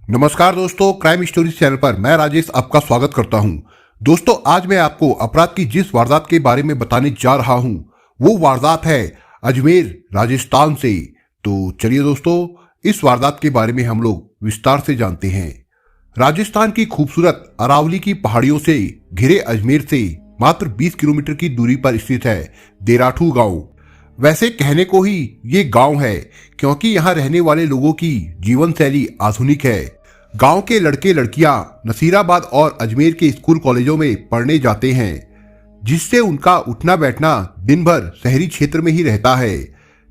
नमस्कार दोस्तों, crime stories channel पर मैं राजेश आपका स्वागत करता हूं। दोस्तों, आज मैं आपको अपराध की जिस वारदात के बारे में बताने जा रहा हूं वो वारदात है अजमेर राजस्थान से। तो चलिए दोस्तों, इस वारदात के बारे में हम लोग विस्तार से जानते हैं। राजस्थान की खूबसूरत अरावली की पहाड़ियों से घिरे अजमेर से मात्र 20 किलोमीटर की दूरी पर स्थित है देराठू गांव। वैसे कहने को ही ये गांव है क्योंकि यहाँ रहने वाले लोगों की जीवन शैली आधुनिक है। गांव के लड़के लड़कियां नसीराबाद और अजमेर के स्कूल कॉलेजों में पढ़ने जाते हैं, जिससे उनका उठना बैठना दिन भर शहरी क्षेत्र में ही रहता है।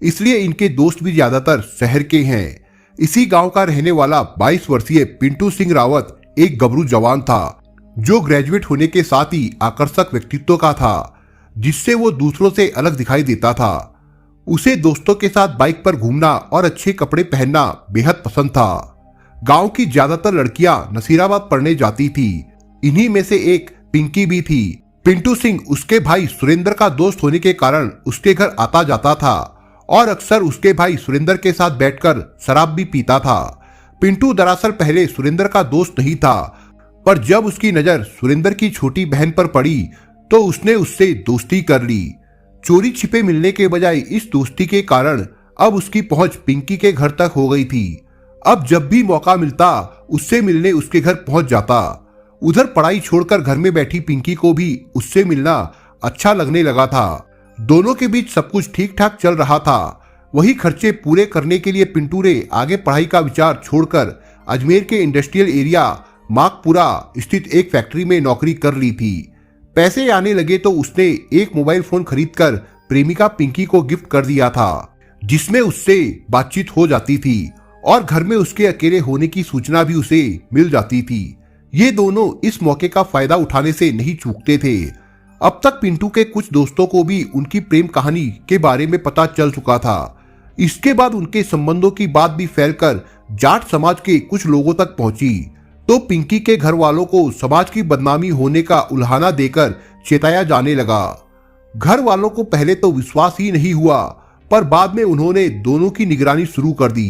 इसलिए इनके दोस्त भी ज्यादातर शहर के हैं। इसी गांव का रहने वाला 22 वर्षीय पिंटू सिंह रावत एक गबरू जवान था, जो ग्रेजुएट होने के साथ ही आकर्षक व्यक्तित्व का था, जिससे वो दूसरों से अलग दिखाई देता था। उसे दोस्तों के साथ बाइक पर घूमना और अच्छे कपड़े पहनना बेहद पसंद था। गांव की ज्यादातर लड़कियां नसीराबाद पढ़ने जाती थी। इन्हीं में से एक पिंकी भी थी। पिंटू सिंह उसके भाई सुरेंद्र का दोस्त होने के कारण उसके घर आता जाता था और अक्सर उसके भाई सुरेंद्र के साथ बैठकर शराब भी पीता था। पिंटू दरअसल पहले सुरेंद्र का दोस्त नहीं था, पर जब उसकी नजर सुरेंद्र की छोटी बहन पर पड़ी तो उसने उससे दोस्ती कर ली। चोरी छिपे मिलने के बजाय इस दोस्ती के कारण अब उसकी पहुंच पिंकी के घर तक हो गई थी। अब जब भी मौका मिलता उससे मिलने उसके घर पहुंच जाता। उधर पढ़ाई छोड़कर घर में बैठी पिंकी को भी उससे मिलना अच्छा लगने लगा था। दोनों के बीच सब कुछ ठीक ठाक चल रहा था। वही खर्चे पूरे करने के लिए पिंटू ने आगे पढ़ाई का विचार छोड़कर अजमेर के इंडस्ट्रियल एरिया माकपुरा स्थित एक फैक्ट्री में नौकरी कर ली थी। पैसे आने लगे तो उसने एक मोबाइल फोन खरीदकर प्रेमिका पिंकी को गिफ्ट कर दिया था, जिसमें उससे बातचीत हो जाती थी और घर में उसके अकेले होने की सूचना भी उसे मिल जाती थी। ये दोनों इस मौके का फायदा उठाने से नहीं चूकते थे। अब तक पिंटू के कुछ दोस्तों को भी उनकी प्रेम कहानी के बारे में पता चल चुका था। इसके बाद उनके संबंधों की बात भी फैलकर जाट समाज के कुछ लोगों तक पहुंची, तो पिंकी के घर वालों को समाज की बदनामी होने का उल्हाना देकर चेताया जाने लगा। घर वालों को पहले तो विश्वास ही नहीं हुआ, पर बाद में उन्होंने दोनों की निगरानी शुरू कर दी।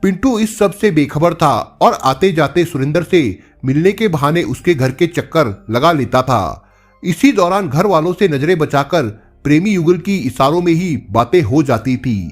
पिंटू इस सब से बेखबर था और आते जाते सुरेंद्र से मिलने के बहाने उसके घर के चक्कर लगा लेता था। इसी दौरान घर वालों से नजरें बचाकर प्रेमी युगल की इशारों में ही बातें हो जाती थी।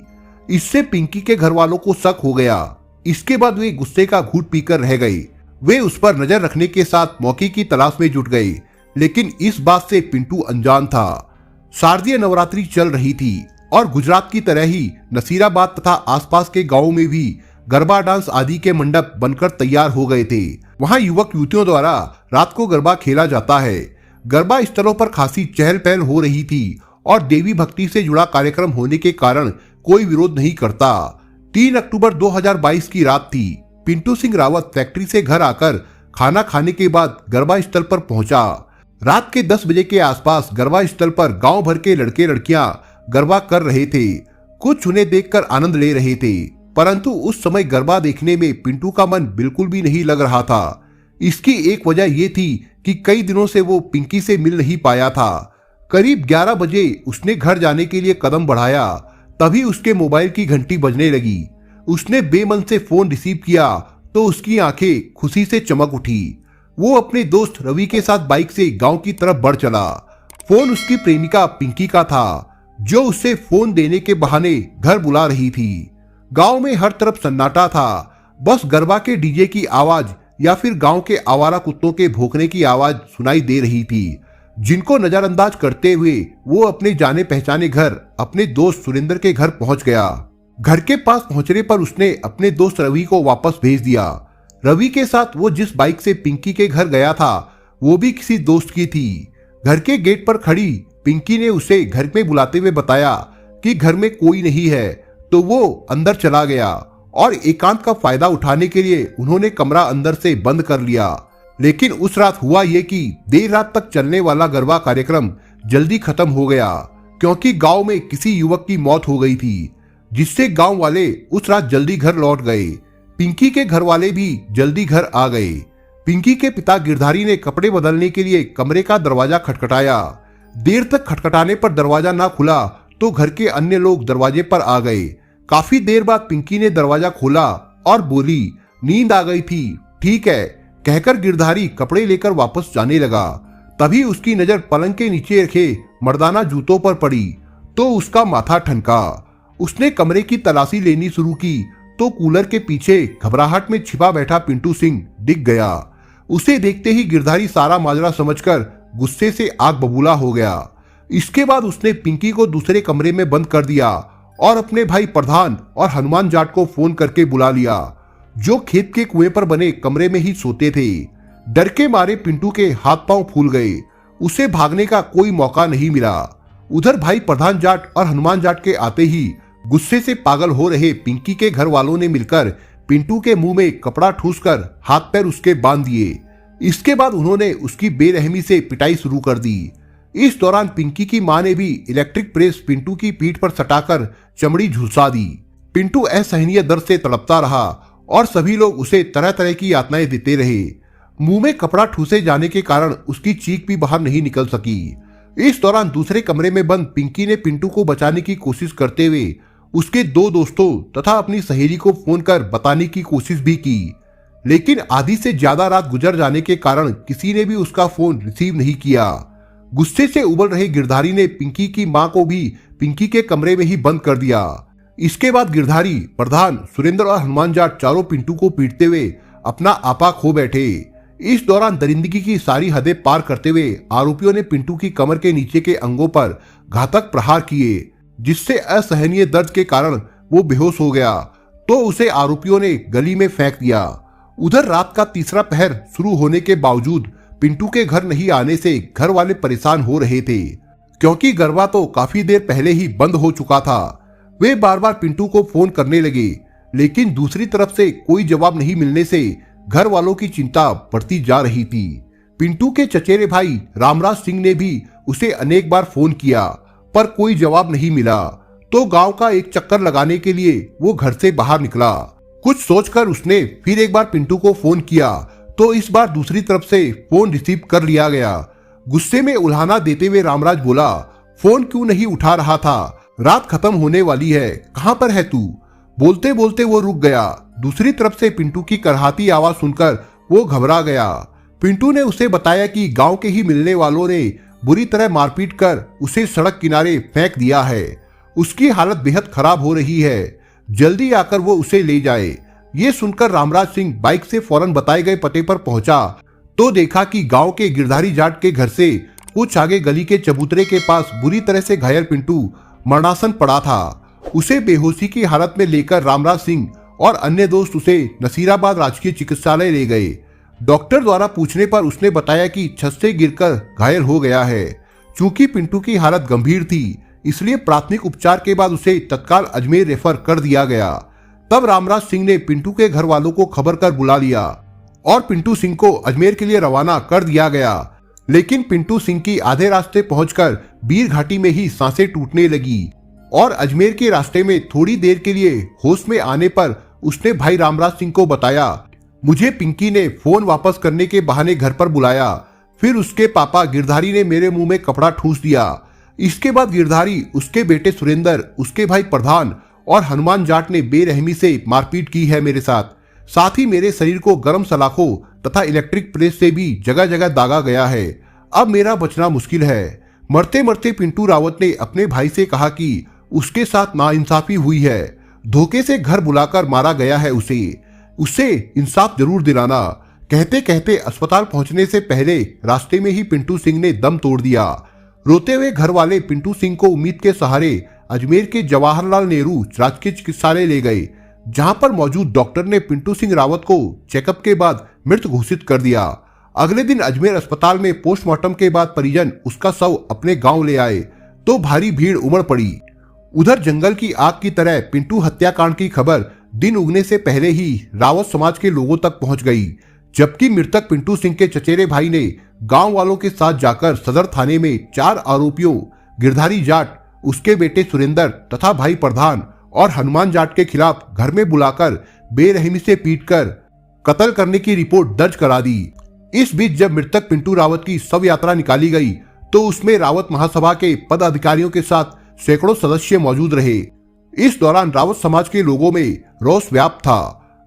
इससे पिंकी के घर वालों को शक हो गया। इसके बाद वे गुस्से का घूंट पीकर रह गए। वे उस पर नजर रखने के साथ मौके की तलाश में जुट गए, लेकिन इस बात से पिंटू अनजान था। शारदीय नवरात्रि चल रही थी और गुजरात की तरह ही नसीराबाद तथा आसपास के गांवों में भी गरबा डांस आदि के मंडप बनकर तैयार हो गए थे। वहां युवक युवतियों द्वारा रात को गरबा खेला जाता है। गरबा स्थलों पर खासी चहल पहल हो रही थी और देवी भक्ति से जुड़ा कार्यक्रम होने के कारण कोई विरोध नहीं करता। 3 अक्टूबर 2022 की रात थी। पिंटू सिंह रावत फैक्ट्री से घर आकर खाना खाने के बाद गरबा स्थल पर पहुंचा। रात के 10 बजे के आसपास गरबा स्थल पर गांव भर के लड़के लड़कियां गरबा कर रहे थे। कुछ उन्हें देखकर आनंद ले रहे थे, परंतु उस समय गरबा देखने में पिंटू का मन बिल्कुल भी नहीं लग रहा था। इसकी एक वजह यह थी कि कई दिनों से वो पिंकी से मिल नहीं पाया था। करीब 11 बजे उसने घर जाने के लिए कदम बढ़ाया, तभी उसके मोबाइल की घंटी बजने लगी। उसने बेमन से फोन रिसीव किया तो उसकी आंखें खुशी से चमक उठी। वो अपने दोस्त रवि के साथ बाइक से गांव की तरफ बढ़ चला। फोन उसकी प्रेमिका पिंकी का था, जो उसे फोन देने के बहाने घर बुला रही थी। गांव में हर तरफ सन्नाटा था। बस गरबा के डीजे की आवाज या फिर गांव के आवारा कुत्तों के भौंकने की आवाज सुनाई दे रही थी, जिनको नजरअंदाज करते हुए वो अपने जाने पहचाने घर अपने दोस्त सुरेंद्र के घर पहुंच गया। घर के पास पहुंचने पर उसने अपने दोस्त रवि को वापस भेज दिया। रवि के साथ वो जिस बाइक से पिंकी के घर गया था वो भी किसी दोस्त की थी। घर के गेट पर खड़ी पिंकी ने उसे घर में बुलाते हुए बताया कि घर में कोई नहीं है, तो वो अंदर चला गया और एकांत का फायदा उठाने के लिए उन्होंने कमरा अंदर से बंद कर लिया। लेकिन उस रात हुआ ये कि देर रात तक चलने वाला गरबा कार्यक्रम जल्दी खत्म हो गया, क्योंकि गांव में किसी युवक की मौत हो गई थी, जिससे गांव वाले उस रात जल्दी घर लौट गए। पिंकी के घर वाले भी जल्दी घर आ गए। पिंकी के पिता गिरधारी ने कपड़े बदलने के लिए कमरे का दरवाजा खटखटाया। देर तक खटखटाने पर दरवाजा ना खुला तो घर के अन्य लोग दरवाजे पर आ गए। काफी देर बाद पिंकी ने दरवाजा खोला और बोली, नींद आ गई थी, ठीक है कहकर गिरधारी कपड़े लेकर वापस जाने लगा। तभी उसकी नजर पलंग के नीचे रखे मर्दाना जूतों पर पड़ी तो उसका माथा ठनका। उसने कमरे की तलाशी लेनी शुरू की तो कूलर के पीछे घबराहट में छिपा बैठा पिंटू सिंह दिख गया। उसे देखते ही गिरधारी सारा माजरा समझकर गुस्से से आग बबूला हो गया। इसके बाद उसने पिंकी को दूसरे कमरे में बंद कर दिया और अपने भाई प्रधान और हनुमान जाट को फोन करके बुला लिया, जो खेत के कुएं पर बने कमरे में ही सोते थे। डर के मारे पिंटू के हाथ पांव फूल गए, उसे भागने का कोई मौका नहीं मिला। उधर भाई प्रधान जाट और हनुमान जाट के आते ही गुस्से से पागल हो रहे पिंकी के घर वालों ने मिलकर पिंटू के मुंह में कपड़ा ठूसकर हाथ पैर उसके बांध दिए। इसके बाद उन्होंने उसकी बेरहमी से पिटाई शुरू कर दी। इस दौरान पिंकी की मां ने भी इलेक्ट्रिक प्रेस पिंटू की पीठ पर सटाकर चमड़ी झुलसा दी। पिंटू असहनीय दर्द से तड़पता रहा और सभी लोग उसे तरह तरह की यातनाएं देते रहे। मुंह में कपड़ा ठूसे जाने के कारण उसकी चीख भी बाहर नहीं निकल सकी। इस दौरान दूसरे कमरे में बंद पिंकी ने पिंटू को बचाने की कोशिश करते हुए उसके दो दोस्तों तथा अपनी सहेली को फोन कर बताने की कोशिश भी की, लेकिन आधी से ज्यादा रात गुजर जाने के कारण किसी ने भी उसका फोन रिसीव नहीं किया। गुस्से से उबल रहे गिरधारी ने पिंकी की मां को भी पिंकी के कमरे में ही बंद कर दिया। इसके बाद गिरधारी, प्रधान, सुरेंद्र और हनुमान जाट चारों पिंटू को पीटते हुए अपना आपा खो बैठे। इस दौरान दरिंदगी की सारी हदें पार करते हुए आरोपियों ने पिंटू की कमर के नीचे के अंगों पर घातक प्रहार किए, जिससे असहनीय दर्द के कारण वो बेहोश हो गया तो उसे आरोपियों ने गली में फेंक दिया। उधर रात का तीसरा पहर शुरू होने के बावजूद पिंटू के घर नहीं आने से घर वाले परेशान हो रहे थे, क्योंकि गरबा तो काफी देर पहले ही बंद हो चुका था। वे बार बार पिंटू को फोन करने लगे, लेकिन दूसरी तरफ से कोई जवाब नहीं मिलने से घर वालों की चिंता बढ़ती जा रही थी। पिंटू के चचेरे भाई रामराज सिंह ने भी उसे अनेक बार फोन किया पर कोई जवाब नहीं मिला, तो गांव का एक चक्कर लगाने के लिए वो घर से बाहर निकला। कुछ सोचकर उसने फिर एक बार पिंटू को फोन किया तो इस बार दूसरी तरफ से फोन रिसीव कर लिया गया। गुस्से में उल्हाना देते हुए रामराज बोला, फोन क्यों नहीं उठा रहा था? रात खत्म होने वाली है, कहां पर है तू? बोलते बोलते वो रुक गया। दूसरी तरफ से पिंटू की करहाती आवाज सुनकर वो घबरा गया। पिंटू ने उसे बताया कि गांव के ही मिलने वालों ने बुरी तरह मारपीट कर उसे सड़क किनारे फेंक दिया है। उसकी हालत बेहद खराब हो रही है, जल्दी आकर वो उसे ले जाए। ये सुनकर रामराज सिंह बाइक से फौरन बताए गए पते पर पहुंचा तो देखा कि गांव के गिरधारी जाट के घर से कुछ आगे गली के चबूतरे के पास बुरी तरह से घायल पिंटू मरणासन पड़ा था। उसे बेहोशी की हालत में लेकर रामराज सिंह और अन्य दोस्त उसे नसीराबाद राजकीय चिकित्सालय ले गए। डॉक्टर द्वारा पूछने पर उसने बताया कि छत से गिरकर घायल हो गया है। चूंकि पिंटू की हालत गंभीर थी, इसलिए प्राथमिक उपचार के बाद उसे तत्काल अजमेर रेफर कर दिया गया। तब रामराज सिंह ने पिंटू के घर वालों को खबर कर बुला लिया और पिंटू सिंह को अजमेर के लिए रवाना कर दिया गया। लेकिन पिंटू सिंह की आधे रास्ते पहुंचकर बीर घाटी में ही सांसें टूटने लगी और अजमेर के रास्ते में थोड़ी देर के लिए होश में आने पर उसने भाई रामराज सिंह को बताया, मुझे पिंकी ने फोन वापस करने के बहाने घर पर बुलाया, फिर उसके पापा गिरधारी ने मेरे मुंह में कपड़ा ठूस दिया। इसके बाद गिरधारी, उसके बेटे सुरेंद्र, उसके भाई प्रधान और हनुमान जाट ने बेरहमी से मारपीट की है मेरे साथ ही मेरे शरीर को गर्म सलाखों तथा इलेक्ट्रिक प्रेस से भी जगह जगह दागा गया है। अब मेरा बचना मुश्किल है। मरते मरते पिंटू रावत ने अपने भाई से कहा कि उसके साथ नाइंसाफी हुई है, धोखे से घर बुलाकर मारा गया है, उससे इंसाफ जरूर दिलाना। कहते कहते अस्पताल पहुंचने से पहले रास्ते में ही पिंटू सिंह ने दम तोड़ दिया। रोते हुए घर वाले पिंटू सिंह को उम्मीद के सहारे अजमेर के जवाहरलाल नेहरू राजकीय चिकित्सालय ले गए, जहां पर मौजूद डॉक्टर ने पिंटू सिंह रावत को चेकअप के बाद मृत घोषित कर दिया। अगले दिन अजमेर अस्पताल में पोस्टमार्टम के बाद परिजन उसका शव अपने गांव ले आए तो भारी भीड़ उमड़ पड़ी। उधर जंगल की आग की तरह पिंटू हत्याकांड की खबर दिन उगने से पहले ही रावत समाज के लोगों तक पहुंच गई, जबकि मृतक पिंटू सिंह के चचेरे भाई ने गांव वालों के साथ जाकर सदर थाने में 4 आरोपियों गिरधारी जाट, उसके बेटे सुरेंद्र तथा भाई प्रधान और हनुमान जाट के खिलाफ घर में बुलाकर बेरहमी से पीटकर कत्ल करने की रिपोर्ट दर्ज करा दी। इस बीच जब मृतक पिंटू रावत की शव यात्रा निकाली गई तो उसमें रावत महासभा के पदाधिकारियों के साथ सैकड़ों सदस्य मौजूद रहे। इस दौरान रावत समाज के लोगों में रोष व्याप्त था।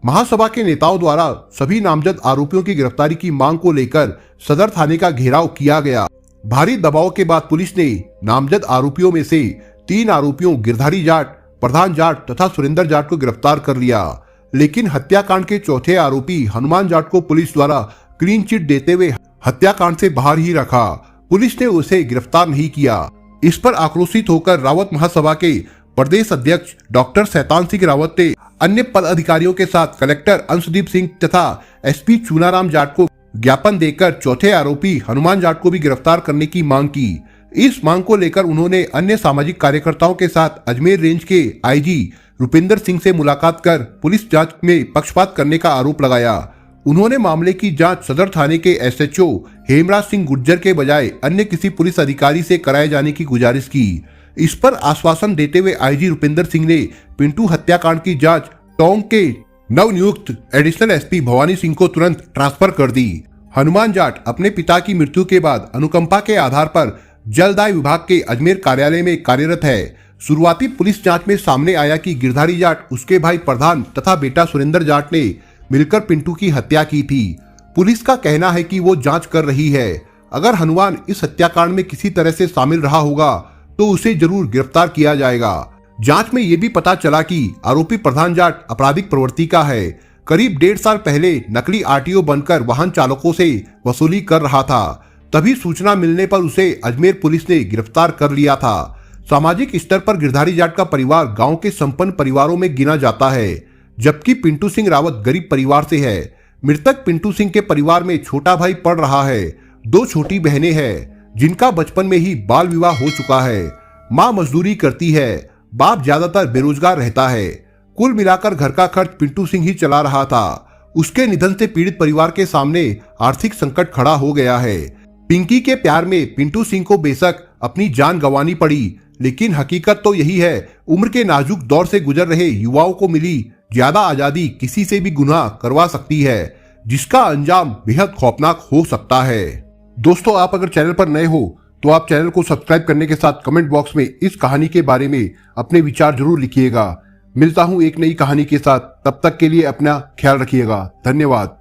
महासभा के नेताओं द्वारा सभी नामजद आरोपियों की गिरफ्तारी की मांग को लेकर सदर थाने का घेराव किया गया। भारी दबाव के बाद पुलिस ने नामजद आरोपियों में से 3 आरोपियों गिरधारी जाट, प्रधान जाट तथा सुरेंद्र जाट को गिरफ्तार कर लिया, लेकिन हत्याकांड के चौथे आरोपी हनुमान जाट को पुलिस द्वारा क्लीन चिट देते हुए हत्याकांड से बाहर ही रखा। पुलिस ने उसे गिरफ्तार नहीं किया। इस पर आक्रोशित होकर रावत महासभा के प्रदेश अध्यक्ष डॉक्टर शैतान सिंह रावत ने अन्य पदाधिकारियों के साथ कलेक्टर अंशदीप सिंह तथा एसपी चूनाराम जाट को ज्ञापन देकर चौथे आरोपी हनुमान जाट को भी गिरफ्तार करने की मांग की। इस मांग को लेकर उन्होंने अन्य सामाजिक कार्यकर्ताओं के साथ अजमेर रेंज के आईजी रुपिंदर सिंह से मुलाकात कर पुलिस जांच में पक्षपात करने का आरोप लगाया। उन्होंने मामले की जांच सदर थाने के एसएचओ हेमराज सिंह गुर्जर के बजाय अन्य किसी पुलिस अधिकारी से कराए जाने की गुजारिश की। इस पर आश्वासन देते हुए आईजी रुपिंदर सिंह ने पिंटू हत्याकांड की जांच टोंक के नवनियुक्त एडिशनल एसपी भवानी सिंह को तुरंत ट्रांसफर कर दी। हनुमान जाट अपने पिता की मृत्यु के बाद अनुकंपा के आधार पर जलदाय विभाग के अजमेर कार्यालय में कार्यरत है। शुरुआती पुलिस जांच में सामने आया कि गिरधारी जाट, उसके भाई प्रधान तथा बेटा सुरेंद्र जाट ने मिलकर पिंटू की हत्या की थी। पुलिस का कहना है कि वो जांच कर रही है। अगर हनुमान इस हत्याकांड में किसी तरह से शामिल रहा होगा तो उसे जरूर गिरफ्तार किया जाएगा। जांच में ये भी पता चला कि आरोपी प्रधान जाट आपराधिक प्रवृत्ति का है। करीब 1.5 साल पहले नकली आरटीओ बनकर वाहन चालकों से वसूली कर रहा था। तभी सूचना मिलने पर उसे अजमेर पुलिस ने गिरफ्तार कर लिया था। सामाजिक स्तर पर गिरधारी जाट का परिवार गांव के संपन्न परिवारों में गिना जाता है, जबकि पिंटू सिंह रावत गरीब परिवार से है। मृतक पिंटू सिंह के परिवार में छोटा भाई पढ़ रहा है, 2 छोटी बहनें हैं जिनका बचपन में ही बाल विवाह हो चुका है। माँ मजदूरी करती है, बाप ज्यादातर बेरोजगार रहता है। कुल मिलाकर घर का खर्च पिंटू सिंह ही चला रहा था। उसके निधन से पीड़ित परिवार के सामने आर्थिक संकट खड़ा हो गया है। पिंकी के प्यार में पिंटू सिंह को बेशक अपनी जान गंवानी पड़ी, लेकिन हकीकत तो यही है, उम्र के नाजुक दौर से गुजर रहे युवाओं को मिली ज्यादा आजादी किसी से भी गुनाह करवा सकती है, जिसका अंजाम बेहद खौफनाक हो सकता है। दोस्तों, आप अगर चैनल पर नए हो तो आप चैनल को सब्सक्राइब करने के साथ कमेंट बॉक्स में इस कहानी के बारे में अपने विचार जरूर लिखिएगा। मिलता हूं एक नई कहानी के साथ, तब तक के लिए अपना ख्याल रखिएगा। धन्यवाद।